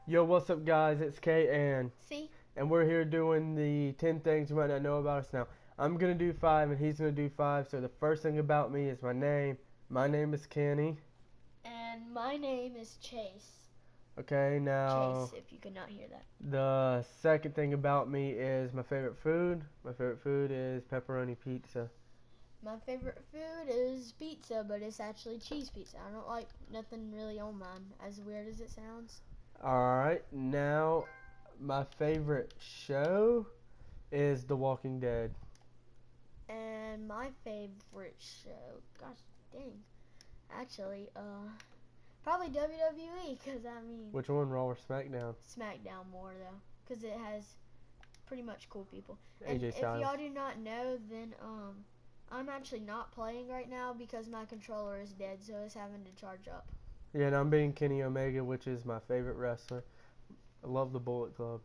Yo, what's up, guys? It's K See? and we're here doing the 10 things you might not know about us. Now, I'm gonna do 5, and he's gonna do 5. So the first thing about me is my name. My name is Kenny. And my name is Chase. Okay, now Chase, if you could not hear that. the second thing about me is my favorite food. My favorite food is pepperoni pizza. My favorite food is pizza, but it's actually cheese pizza. I don't like nothing really on mine, as weird as it sounds. All right, now my favorite show is The Walking Dead. And my favorite show, gosh dang, actually, probably WWE, because I mean, Which one, Raw or SmackDown? SmackDown more though, because it has pretty much cool people. And AJ if Styles. y'all do not know, then I'm actually not playing right now because my controller is dead, so it's having to charge up. Yeah, and I'm being Kenny Omega, which is my favorite wrestler. I love the Bullet Club.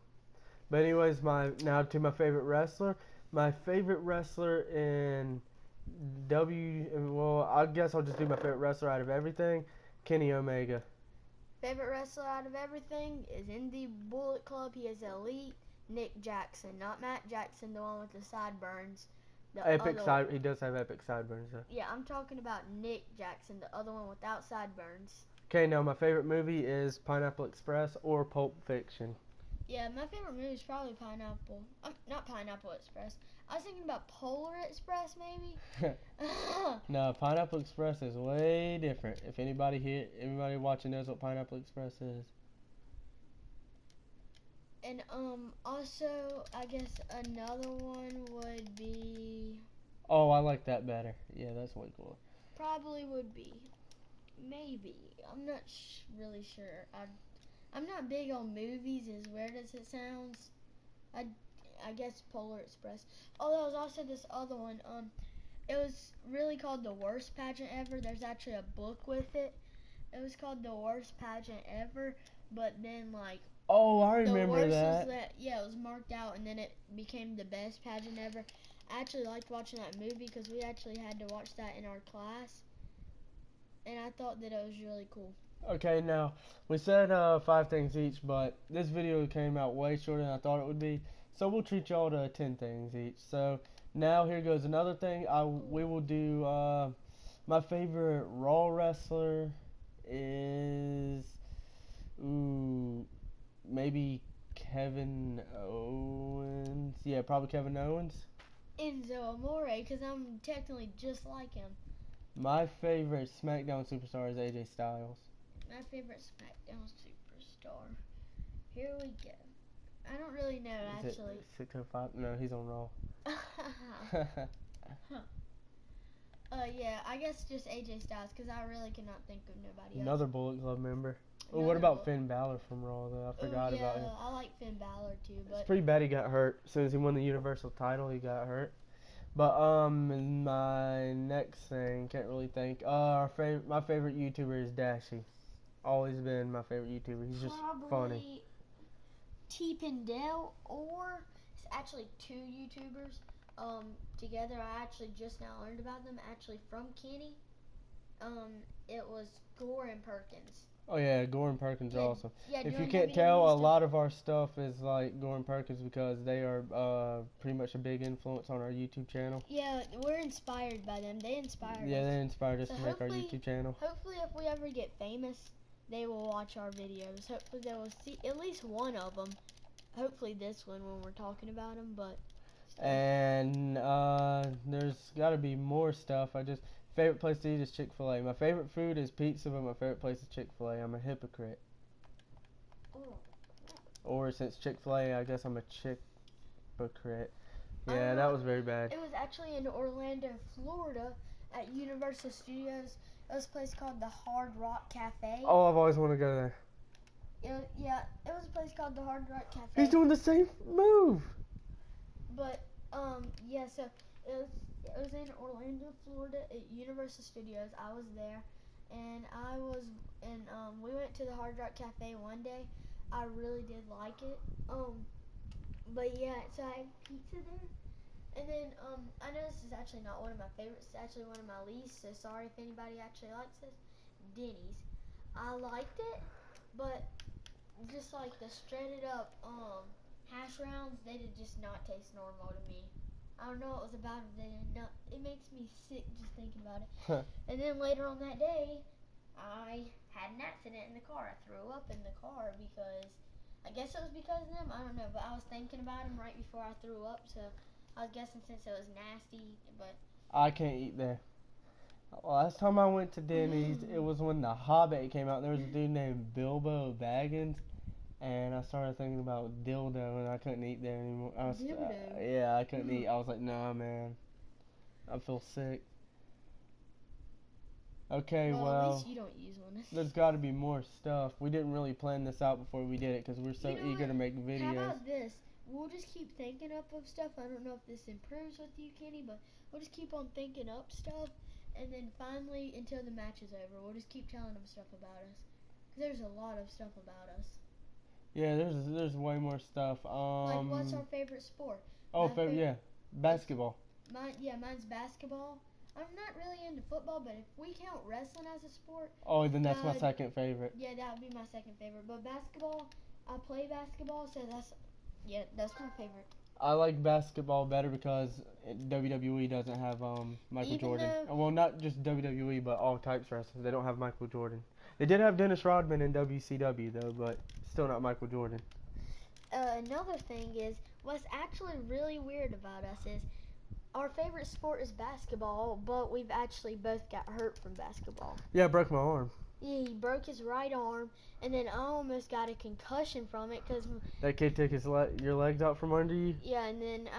But anyways, now to my favorite wrestler. My favorite wrestler in well, I guess I'll just do my favorite wrestler out of everything, Kenny Omega. Favorite wrestler out of everything is in the Bullet Club. He is elite. Nick Jackson, not Matt Jackson, the one with the sideburns. He does have epic sideburns though. Yeah, I'm talking about Nick Jackson, the other one without sideburns. Okay, now my favorite movie is Pineapple Express or Pulp Fiction. Yeah, my favorite movie is probably Pineapple. Not Pineapple Express. I was thinking about Polar Express, maybe. No, Pineapple Express is way different. If anybody watching knows what Pineapple Express is. And also, I guess another one would be. Oh, I like that better. Yeah, that's way cooler. Probably would be. Maybe. I'm not really sure. I'm not big on movies, as weird as it sounds. I guess Polar Express. Oh, there was also this other one. It was really called The Worst Pageant Ever. There's actually a book with it. It was called The Worst Pageant Ever, but then like Oh, I the remember worst that. was that it was marked out, and then it became the best pageant ever. I actually liked watching that movie because we actually had to watch that in our class, and I thought that it was really cool. Okay, now we said 5 things each, but this video came out way shorter than I thought it would be. So we'll treat y'all to 10 things each. So now here goes another thing. We will do my favorite Raw wrestler is maybe Kevin Owens. Yeah, probably Kevin Owens. Enzo Amore, because I'm technically just like him. My favorite SmackDown superstar is AJ Styles. My favorite SmackDown superstar. Here we go. I don't really know, actually. 605? No, he's on Raw. Yeah, I guess just AJ Styles, because I really cannot think of nobody else. Another Bullet Club member. Oh, what about Finn Balor from Raw, though? I forgot about him. Yeah, I like Finn Balor, too. But it's pretty bad he got hurt. As soon as he won the Universal title, he got hurt. But, my next thing, can't really think. My favorite YouTuber is Dashy. Always been my favorite YouTuber. He's just funny. T. Pendel, or it's actually 2 YouTubers together. I actually just now learned about them, actually from Kenny. It was Gore and Perkins. Oh yeah, Gore and Perkins are awesome. Yeah, if you can't tell, a lot of our stuff is like Gore and Perkins because they are pretty much a big influence on our YouTube channel. Yeah, we're inspired by them. They inspired us. Yeah, they inspired us to make our YouTube channel. Hopefully, if we ever get famous, they will watch our videos. Hopefully, they will see at least one of them. Hopefully, this one when we're talking about them, but. And there's got to be more stuff. Favorite place to eat is Chick-fil-A. My favorite food is pizza, but my favorite place is Chick-fil-A. I'm a hypocrite. Oh. Or since Chick-fil-A, I guess I'm a chick-hypocrite. Yeah, that was very bad. It was actually in Orlando, Florida, at Universal Studios. It was a place called the Hard Rock Cafe. Oh, I've always wanted to go there. It was a place called the Hard Rock Cafe. He's doing the same move. But yeah, so it was in Orlando, Florida, at Universal Studios. I was there, and we went to the Hard Rock Cafe one day. I really did like it. But yeah, so I had pizza there, and then I know this is actually not one of my favorites. It's actually one of my least. So sorry if anybody actually likes this. Denny's. I liked it, but just like the shredded up hash browns, they did just not taste normal to me. I don't know what was about it. They did not. It makes me sick just thinking about it. And then later on that day, I had an accident in the car. I threw up in the car because I guess it was because of them. I don't know, but I was thinking about them right before I threw up, so I was guessing since it was nasty. But I can't eat there. Last time I went to Denny's, it was when The Hobbit came out. There was a dude named Bilbo Baggins, and I started thinking about dildo, and I couldn't eat there anymore. Dildo? Yeah, I couldn't eat. I was like, nah, man, I feel sick. Okay, well, at well, least you don't use one. there's got to be more stuff. We didn't really plan this out before we did it because we're so You know eager what? to make How videos. about this? We'll just keep thinking up of stuff. I don't know if this improves with you, Kenny, but we'll just keep on thinking up stuff, and then finally, until the match is over, we'll just keep telling them stuff about us. 'Cause there's a lot of stuff about us. Yeah, there's way more stuff. Like, what's our favorite sport? Oh, My yeah, basketball. Mine's basketball. I'm not really into football, but if we count wrestling as a sport, Oh, then that's my second favorite. yeah, that would be my second favorite. But basketball, I play basketball, so that's my favorite. I like basketball better because WWE doesn't have Michael Even Jordan. though- Well, not just WWE, but all types of wrestlers. They don't have Michael Jordan. They did have Dennis Rodman in WCW though, but still not Michael Jordan. Another thing is, what's actually really weird about us is our favorite sport is basketball, but we've actually both got hurt from basketball. Yeah, I broke my arm. Yeah, he broke his right arm, and then I almost got a concussion from it because That kid took your legs out from under you. yeah, and then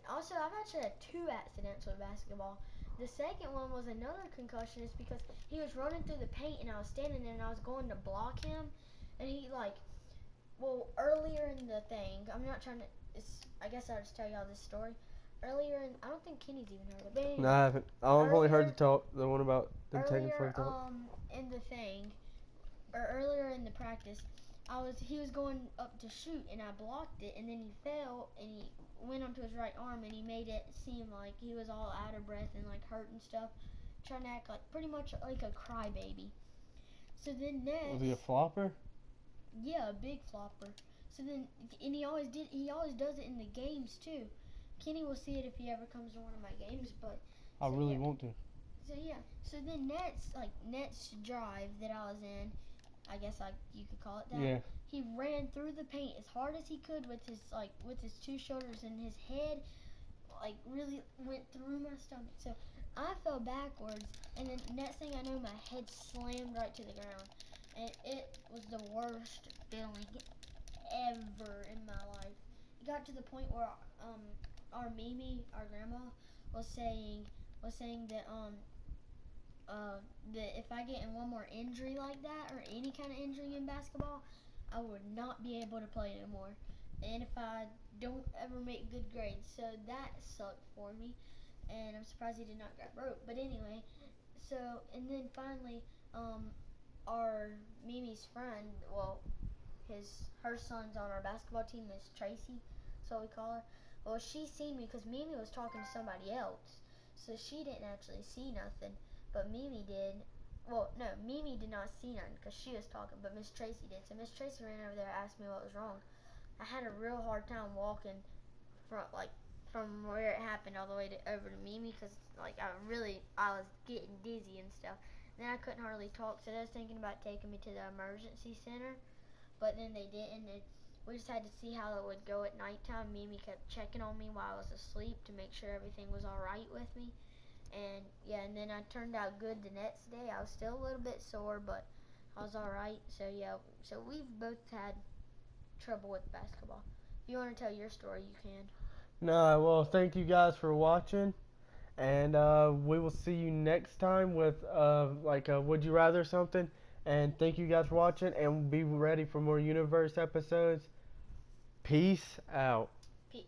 also I've actually had 2 accidents with basketball. The second one was another concussion. It's because he was running through the paint and I was standing there and I was going to block him, and he earlier in the thing, I guess I'll just tell y'all this story. Earlier I don't think Kenny's even heard of it. But anyway, No, I haven't. I've only heard the one about them taking earlier flips out. in the thing, or earlier in the practice, he was going up to shoot and I blocked it, and then he fell and he went onto his right arm and he made it seem like he was all out of breath and like hurt and stuff, trying to act like pretty much like a crybaby. So then next, Was he a flopper? yeah, a big flopper. So then, and he always does it in the games too. Kenny will see it if he ever comes to one of my games, but I really want to. so yeah. So then Net's drive that I was in, I guess you could call it that. Yeah. He ran through the paint as hard as he could with his 2 shoulders, and his head really went through my stomach. So I fell backwards, and then next thing I know, my head slammed right to the ground, and it was the worst feeling ever in my life. It got to the point where our Mimi, our grandma, was saying that if I get in one more injury like that, or any kind of injury in basketball, I would not be able to play anymore. And if I don't ever make good grades, so that sucked for me. And I'm surprised he did not get broke. But anyway, and then finally, our Mimi's friend, her son's on our basketball team, Miss Tracy, that's what we call her. Well, she seen me because Mimi was talking to somebody else, so she didn't actually see nothing, but Mimi did. Well, no, Mimi did not see nothing because she was talking, but Miss Tracy did. So Miss Tracy ran over there and asked me what was wrong. I had a real hard time walking from where it happened all the way over to Mimi because I was getting dizzy and stuff. Then I couldn't hardly talk, so they was thinking about taking me to the emergency center, but then they didn't. We just had to see how it would go at nighttime. Mimi kept checking on me while I was asleep to make sure everything was all right with me. And yeah, and then I turned out good the next day. I was still a little bit sore, but I was all right. So yeah, so we've both had trouble with basketball. If you want to tell your story, you can. No, well, thank you guys for watching, and we will see you next time with Would You Rather something. And thank you guys for watching, and be ready for more Universe episodes. Peace out. Peace.